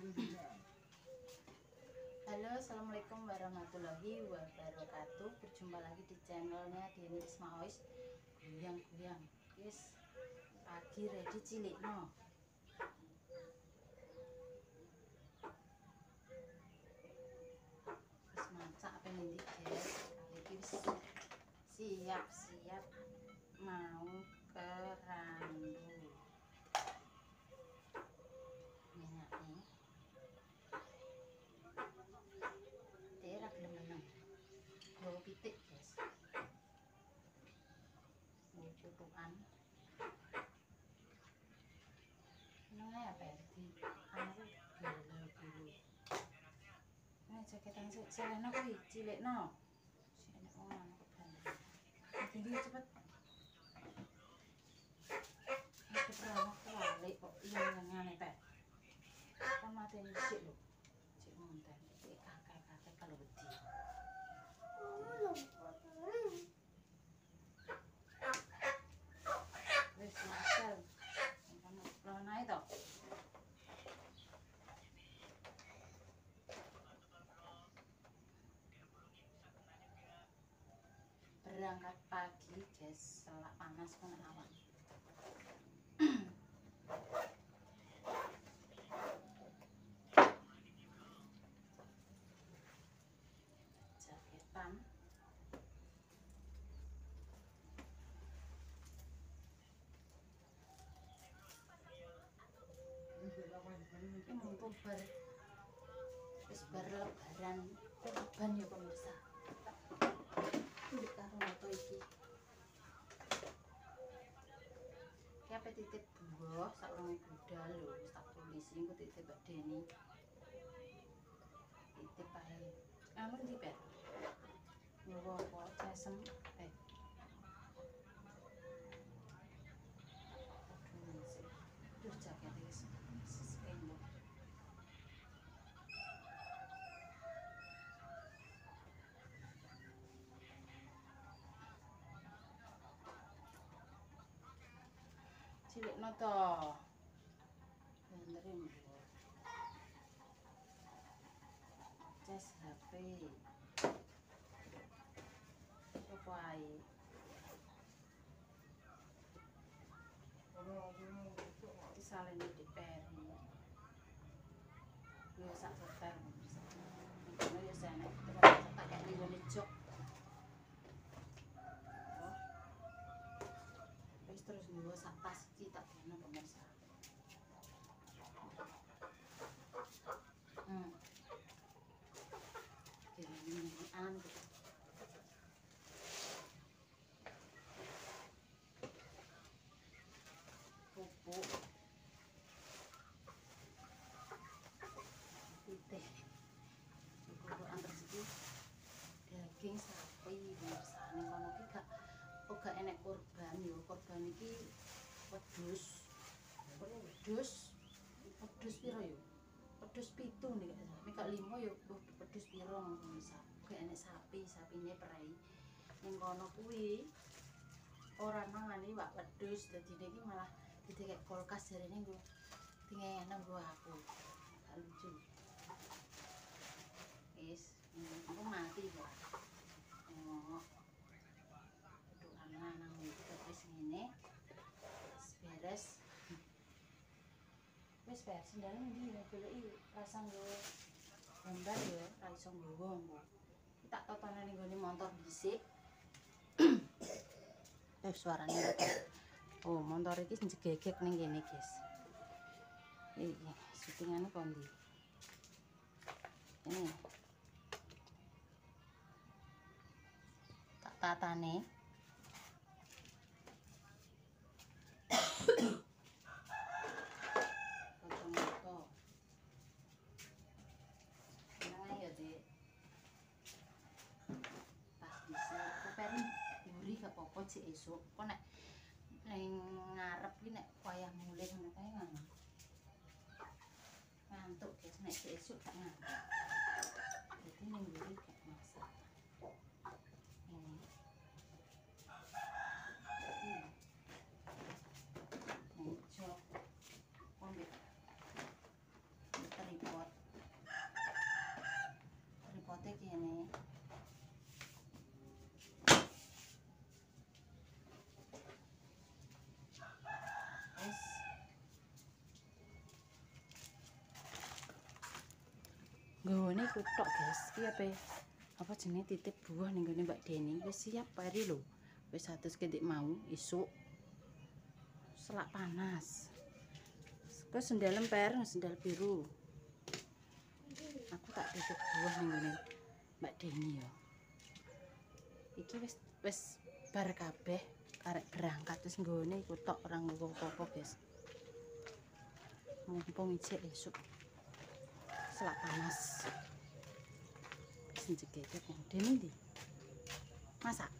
Halo, assalamualaikum warahmatullahi wabarakatuh. Berjumpa lagi di channelnya Deni Ismaois. Guyang-guyang, yes. Pagi ready cilik no. Terus masak apa nih guys? Iki siap-siap mau ke randu. Minyaknya. Dia gelem meneng. Bawa pitik guys. Mau cutukan. Nengah apa ya? Di anu gelo dulu. Ini jaketan selena kuwi cilik no. Sini wong anu kebandel. Tinggi cepet. Aku pernah balik kok ngene Pak. Kan mateni sik lho. Cek monten iki kakek-kakek kalau wedi. Wis masal. Kan lawan ae to. Berangkat pagi guys, selak panas pun awan. Jaketan. Ini mumpung wis bar lebaran kurban ya pemirsa. Kulit karo moto iki. Ki ape titip buah saurunge budal lho, wis tak tulis engko titip Mbak Deni. Titip ae. Anu ndi Pet? Nyowo apa cesem Terus jaket iki sesenggo. Cilikno to. Benerin. Cas HP. Apa ae? Disalin di peri. Yo sak setel. Ngono ya sana. Tak kayak nggone jok. Wis terus nggo sak tas iki tak kene pemirsa. An pupuk titeh cukupan rezeki daging sapi pemirsa ning kono iki gak enek kurban yo. Kurban iki wedhus piro yo? Wedhus 7 nek gak 5 yo wedhus piro pemirsa. Gak enek sapine prei. Ning kono kuwi ora mangan iwak wedhus, dadine iki malah didekek kulkas jarene nggo dingenan nggo aku. Gak lucu. Wis, aku mati kok. Nengok. Doa lanang iki wis ngene. Beres. Wis beres sendal ndi goleki pasang yo gambar yo ra iso nggowo engko. Tak totonan ning gone motor dhisik. Suaranya oh motor iki njegegek ning kene guys. Iki syutingane kondi. Ini tak tatane. Foto-foto. Nang ayo Dik. Pas bisa kuperi mburi gak apa-apa cek esuk. Kok nek ning ngarep ki nek wayah mulih ngono kae ngantuk guys, nek esuk gak ngantuk. Jadi ning mburi gak masak. Ini. Ning jok. Ombe. Tripod. Nggone iku tok, guys. Iki apa jenenge titip buah ning gone Mbak Deni. Wis siap pari lho. Wis atus ketik mau isuk. Selak panas. Kok sendal lemper, sendal biru. Aku tak titip buah ning gone Mbak Deni ya. Iki wis bar kabeh arek berangkat wis nggone iku tok ora nggo apa-apa, guys. Mumpung ijek esuk. Selak panas. Senjekeke kok Deni ndi? Masak.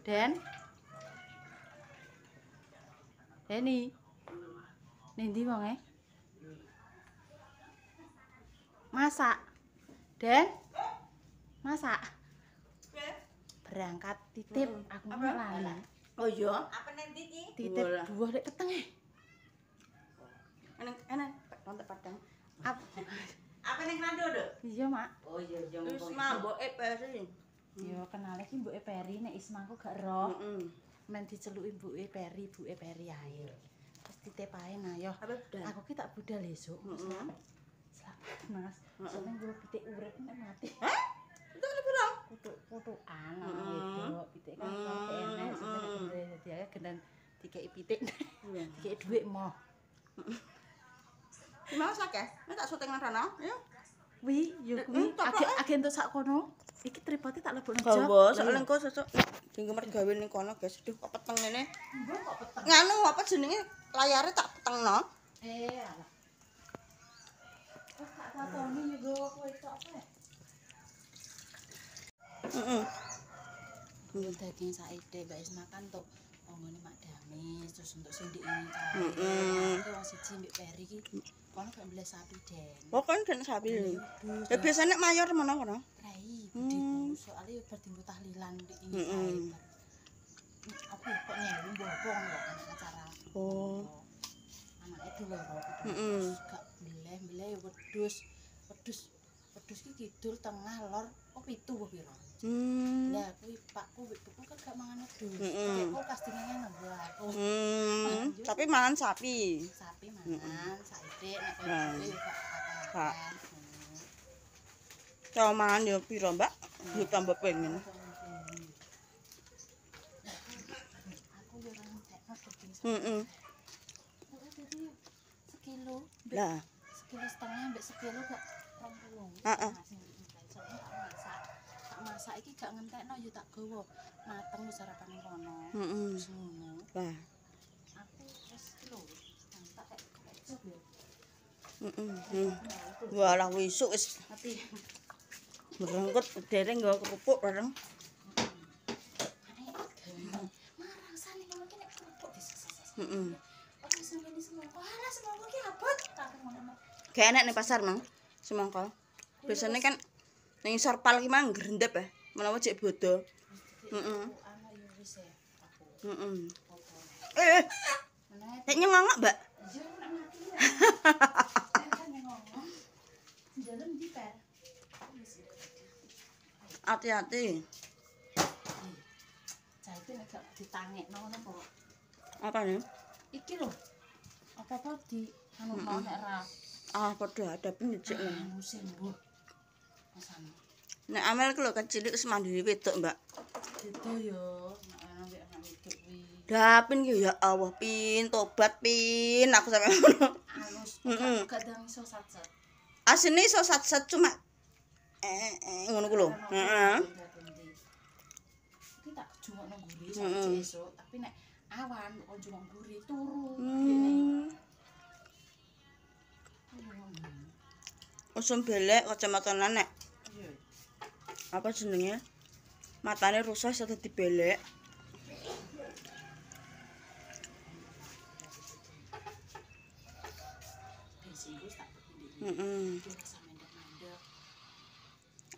Den. Deni. Ning ndi wonge? Masak. Den. Masak. Berangkat titip aku lali. Oh iya, apa nanti iki? Titip buah lek petenge. Enak, nonton padang. Apa ning Rando, Dok? Iya, Mak. Oh iya, wis mamboke Peri. Yo kenale ki mbuke Peri nek Ismaku gak roh. Heeh. Men diceluki mbuke Peri ae. Terus titip ae nah yo. Aku ki tak budal esuk. Heeh. Selamat Mas. Soale gue pitik urip nek mati. Hah? Itu piro? Putukan gitu. Pitik kan kok enek sebenarnya dia gendan dikeki pitik. Dikeki dhuwit moh. Mau sak ya? Nek tak syuting nang rono, ya. Wi, yo kuwi agek entuk sak kono. Iki tripote tak lebokno jok. Gawa, soalnya engko sesuk dinggo mergawe ning kono, guys. Aduh, kok peteng ngene. Mbok kok peteng. Nganu apa jenenge? Layare tak petengno. Alah. Kok tak takoni yo kowe tok apa? Heeh. Daging saide Mbak Isma kan tok ngene Mak Damis terus untuk sindik ini kan. Wong siji mbek Peri iki kono gak mbeles sapi, Den. Oh, kan kena sapi. Ya biasanya mayor mana kono? Rai, budiku soalnya berdinggo tahlilan di ini kae. Aku kok nyewu mbobong kok anak acara. Oh. Anake doloro. Gak mbleh-mbleh wedhus. Wedhus ki kidul tengah lor kok 7 kok piro. Lah kuwi pakku wek tuku kan gak mangan wedhus. Kok kastinge ngono aku. Tapi mangan sapi. Sapi mangan, saithik nek kowe gak. Kalau mangan ya piro, Mbak? Yo tambah pengen. Aku yo ora ngentekno daging. Heeh. Sekilo. Lah, Sekilo setengah mbek sekilo gak 20. Heeh. Tak masak iki gak ngentekno yo tak gawa. Mateng wis sarapan ning kono. Heeh. Wis ngono. Lah. Aku wis kilo. Tak kecap yo. Walah wisuk wis Mati. berengkut dereng nggo kerupuk bareng. Marang sane ngono ki nek kerupuk diseses. Heeh. Oke sampeyan semangka. Alah semangka ki abot. Tak ngono. Gak enak ning pasar, Mang. Semangka. Biasanya kan ning sorpal ki mang grendep ya. Menawa cek bodo. Heeh. Ana yo wis e aku. Heeh. Apa? Nek nyengongok, Mbak. Iya nek mati. Kan ngomong. Jalan di per. Hati-hati. Jaite nek gak ditangekno ngono kok. Apa nih? Iki lho. Apa-apa di anu nek ra. Ah, padha ada penjejek nih. Musim mbuh. Masane. Nek Amel ku lho kecilik wis mandiri wedok, Mbak. Beda yo, nek ana mbek anak wedok kuwi. Dapin ki ya Allah, Pin, tobat Pin, aku sampe ngono. Halus. Heeh. Gak dang iso sat-sat. Asine iso sat-sat cuma ngono ku lho. Heeh. Iki tak jungokno mburi sampe esuk, tapi nek awan kok jungok mburi turu. Usum belek kacamata nenek. Iya. Apa jenenge? Matane rusak iso dadi belek. Bensin wis tak pendek. Heeh. Rasa mendek-mendek.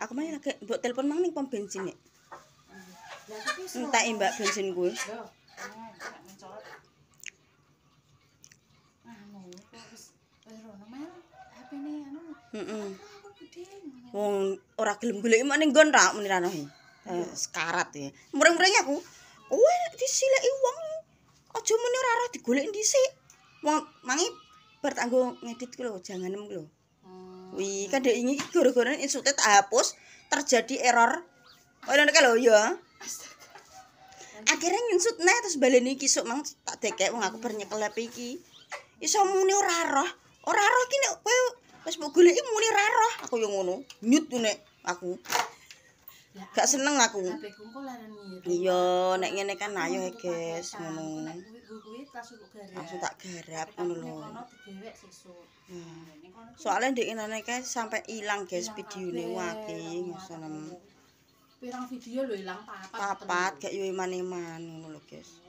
Aku mah lagi mbok telepon mang ning pom bensin nek. Lah tapi Entek Mbak bensin kuwi. Yo, gak mencolot. Anu, kok wis rono mel HP-ne anu. Heeh. Aku gede. Wong ora gelem goleki mak ning nggon ra muni rano. Sekarat ya. Mring-mring aku. Kowe disileki wong. Aja muni ora arah digoleki dhisik. Wong mangi bar tak nggo ngedit ku lho, janganem ku lho. Hmm. Wih, kan dek ini gara-gara insute tak hapus, terjadi error. Oh, ngono kae lho ya. Akhirnya nginsut neh terus baleni iki sok mang tak dekek wong aku bar nyekel HP iki. Iso muni ora roh. Ora roh iki nek kowe wis mbok goleki muni ora roh. Aku yo ngono. Nyut nek aku. Gak seneng aku. HP ku kok laran ngirim. Iya, nek ngene kan ayo guys, ngono. Nek kuwi langsung garap. Langsung tak garap ngono lho. Kono digewek sesuk. Ning kono Soalnya ndek inane kae sampai ilang guys videone wake ngono. pirang video lho ilang Papat gak yo iman-iman ngono lho guys.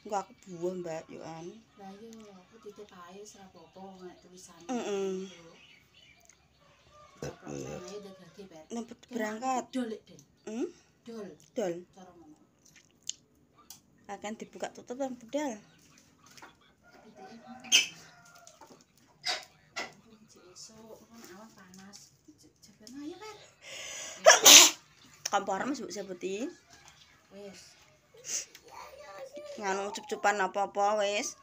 Engko aku buah Mbak yo an. Lah yo aku titip ae ora apa-apa nek tulisan. Heeh. Nempet berangkat. Dol Den. Dol. Dol. Cara ngono. Akan dibuka tutup yang bedal. Esuk kan awan panas. Jaban ayo kan. Kompor Mas Bu sebuti. Wis. Nganu cup-cupan apa-apa wis.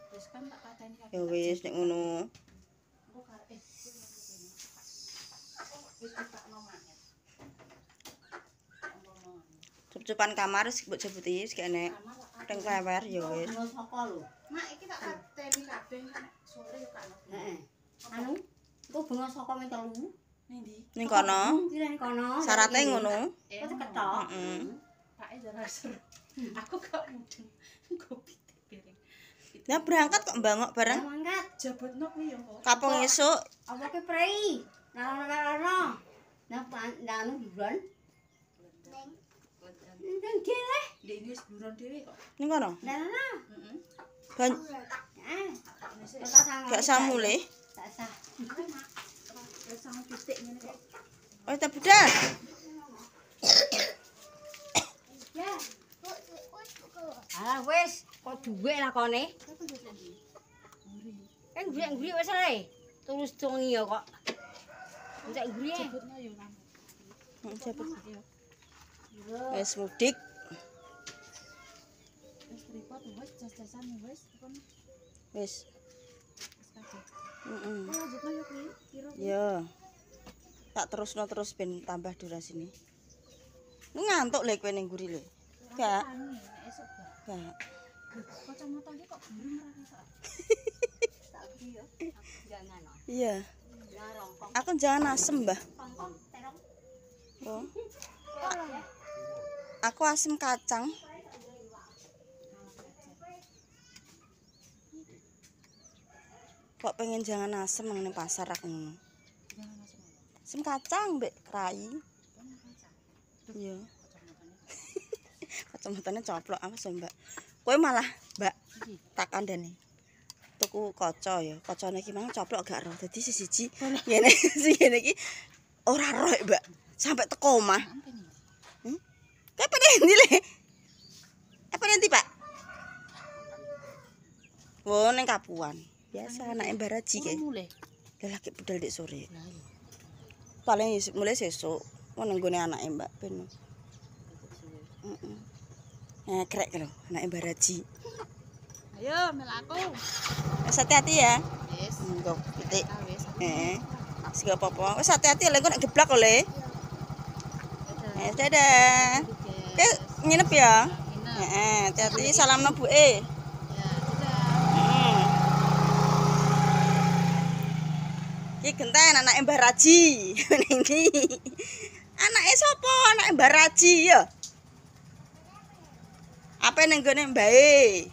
Wis kan tak pateni kabeh. Ya wis nek ngono. Engko karep wis tak nomae. Cup-cupan kamar wis mbok sebuti wis kene. Teng klewer ya wis. Saka lho. Mak iki tak pateni kabeh kan sore yo kan. Heeh. Anu, iku bunga saka men telu. Ning ndi? Ning kono. Kira ning kono. Syaratnya ngono. Kok ketok. Heeh. Pake jare seru. Aku gak mudeng. Kopi piring. Ya berangkat kok mbangok bareng. Mangkat. Jabotno kuwi yo kok. Kapung esuk. Apa ke prei? Nah. Nah, anu buron. Ndang dhewe. Ndek iki wis buron dhewe kok. Ning kono. Nah. Heeh. Ban gak samule. Tak sah. Wis sama titik ngene kok. Oh, tak budal. Ya. Ah, wis, kok dhuwit lakone. Kan gurih-gurih wis ae. Terus dongi ya kok. Entek gurih. Jabotno yo nang. Cepet. Wis mudik. Wis tripod wis jas-jasan wis kon Wis. wis kabeh. Heeh. Lanjutno yo kuwi piro? Ya. Tak terusno terus ben tambah durasine. Ngantuk lek kowe ning guri lho. Gak. Anu nek esuk gak. Gak. Kacamata iki kok burung ora kesak. Tak gurih yo. Jangan. Iya. Lah rongkong. Aku jangan asem, Mbah. Rongkong terong. Oh. Aku asem kacang. Kok pengen jangan asem nang ning pasar aku ngono. Jangan masuk. Asem kacang mbek krai. Iya. Kacamatane coplok apa sih, Mbak? Kowe malah, Mbak, tak kandhani. Tuku kaca ya. Kacane iki mang coplok gak roh. Dadi siji ngene sing ngene iki ora roh, Mbak. Sampai teko omah. Kayak pada endi le? Apa nanti, Pak? Wo ning Kapuan. Biasa anake Mbaraji kae. Mulai. Lah lagi budal dik sore. Lah iya. Paling mulai sesuk. Mau nenggone anake Mbak Ben. Heeh. Krek lho, anake Mbaraji. Ayo melaku. Wis hati-hati ya. Wis. Engko titik. Wis. Heeh. Wis gak apa-apa. Wis hati-hati lho engko nek geblak kok le. Dadah. Oke, nginep ya. Heeh, hati-hati salamno buke. Ya, dadah. Iki genten anake Mbah Raji. Ning iki. Anake sapa? Anake Mbah Raji ya. Apa ning gone mbae?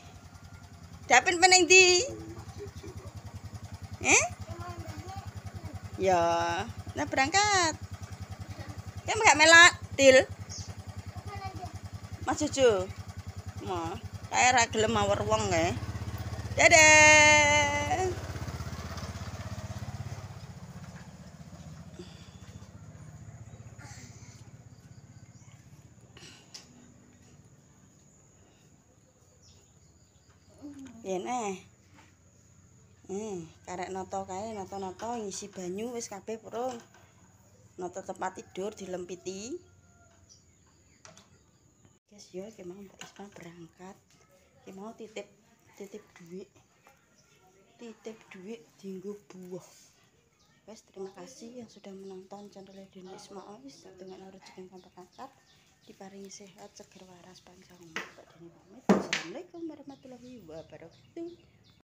Dapin pening ndi? Ya, nah berangkat. Ya enggak melak til. Mas Cucu. Mah, kae ra gelem mawar wong kae. Dadah. Yen karek noto kae, noto-noto ngisi banyu wis kabeh purung. Noto tempat tidur dilempiti. Guys, yo iki mau Mbak Isma berangkat. Iki mau titip duit. titip duit dienggo buah. Wes, terima kasih yang sudah menonton channel Deni Ismail dengan rezeki yang pangkat, diparingi sehat, seger waras, panjang umur. Pak Deni pamit. Assalamualaikum warahmatullahi wabarakatuh.